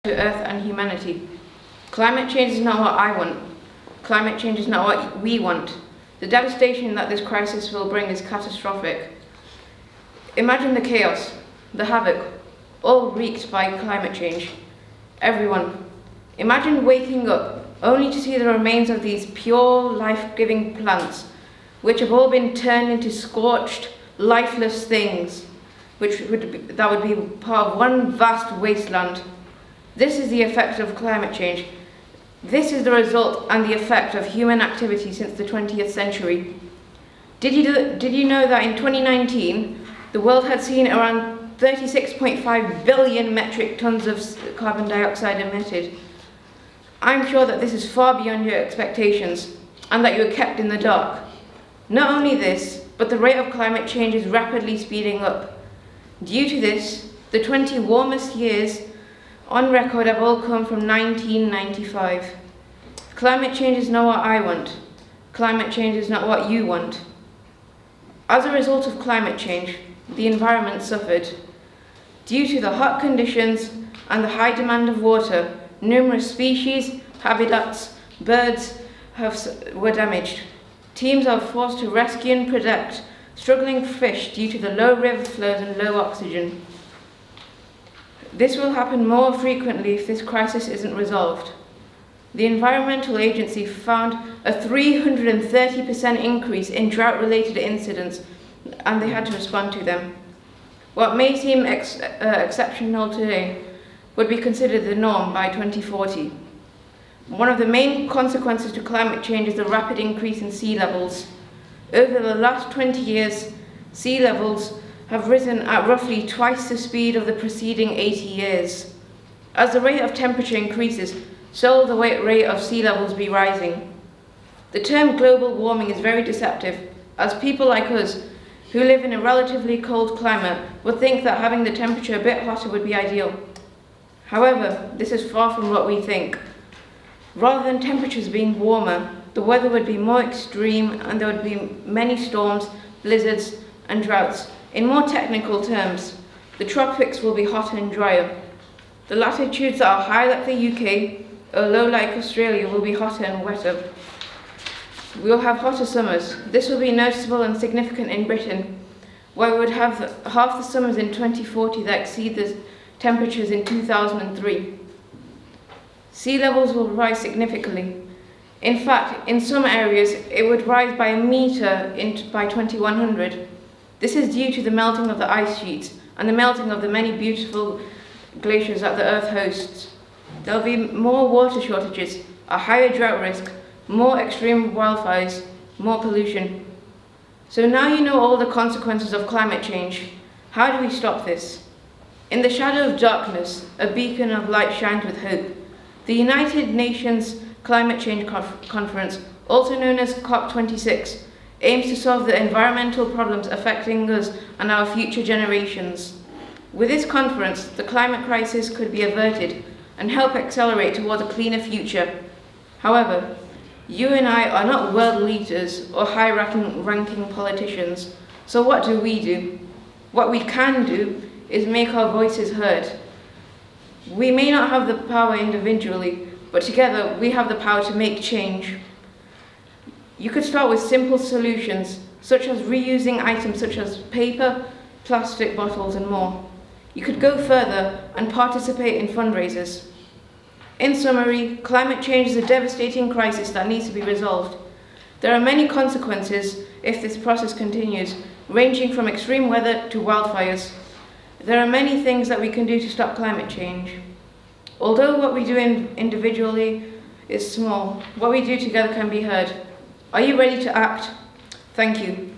to Earth and humanity. Climate change is not what I want. Climate change is not what we want. The devastation that this crisis will bring is catastrophic. Imagine the chaos, the havoc, all wreaked by climate change. Everyone. Imagine waking up only to see the remains of these pure, life-giving plants, which have all been turned into scorched, lifeless things, that would be part of one vast wasteland. This is the effect of climate change. This is the result and the effect of human activity since the 20th century. Did you know that in 2019, the world had seen around 36.5 billion metric tons of carbon dioxide emitted? I'm sure that this is far beyond your expectations and that you were kept in the dark. Not only this, but the rate of climate change is rapidly speeding up. Due to this, the 20 warmest years on record have all come from 1995. Climate change is not what I want. Climate change is not what you want. As a result of climate change, the environment suffered. Due to the hot conditions and the high demand of water, numerous species, habitats, birds were damaged. Teams are forced to rescue and protect struggling fish due to the low river flows and low oxygen. This will happen more frequently if this crisis isn't resolved. The Environmental Agency found a 330% increase in drought-related incidents, and they had to respond to them. What may seem exceptional today would be considered the norm by 2040. One of the main consequences to climate change is the rapid increase in sea levels. Over the last 20 years, sea levels have risen at roughly twice the speed of the preceding 80 years. As the rate of temperature increases, so will the rate of sea levels be rising. The term global warming is very deceptive, as people like us, who live in a relatively cold climate, would think that having the temperature a bit hotter would be ideal. However, this is far from what we think. Rather than temperatures being warmer, the weather would be more extreme and there would be many storms, blizzards and droughts. In more technical terms, the tropics will be hotter and drier. The latitudes that are high like the UK or low like Australia will be hotter and wetter. We will have hotter summers. This will be noticeable and significant in Britain, where we would have half the summers in 2040 that exceed the temperatures in 2003. Sea levels will rise significantly. In fact, in some areas, it would rise by a metre by 2100. This is due to the melting of the ice sheets and the melting of the many beautiful glaciers that the Earth hosts. There will be more water shortages, a higher drought risk, more extreme wildfires, more pollution. So now you know all the consequences of climate change. How do we stop this? In the shadow of darkness, a beacon of light shines with hope. The United Nations Climate Change Conference, also known as COP26, aims to solve the environmental problems affecting us and our future generations. With this conference, the climate crisis could be averted and help accelerate towards a cleaner future. However, you and I are not world leaders or high-ranking politicians, so what do we do? What we can do is make our voices heard. We may not have the power individually, but together we have the power to make change. You could start with simple solutions, such as reusing items such as paper, plastic bottles and more. You could go further and participate in fundraisers. In summary, climate change is a devastating crisis that needs to be resolved. There are many consequences if this process continues, ranging from extreme weather to wildfires. There are many things that we can do to stop climate change. Although what we do individually is small, what we do together can be heard. Are you ready to act? Thank you.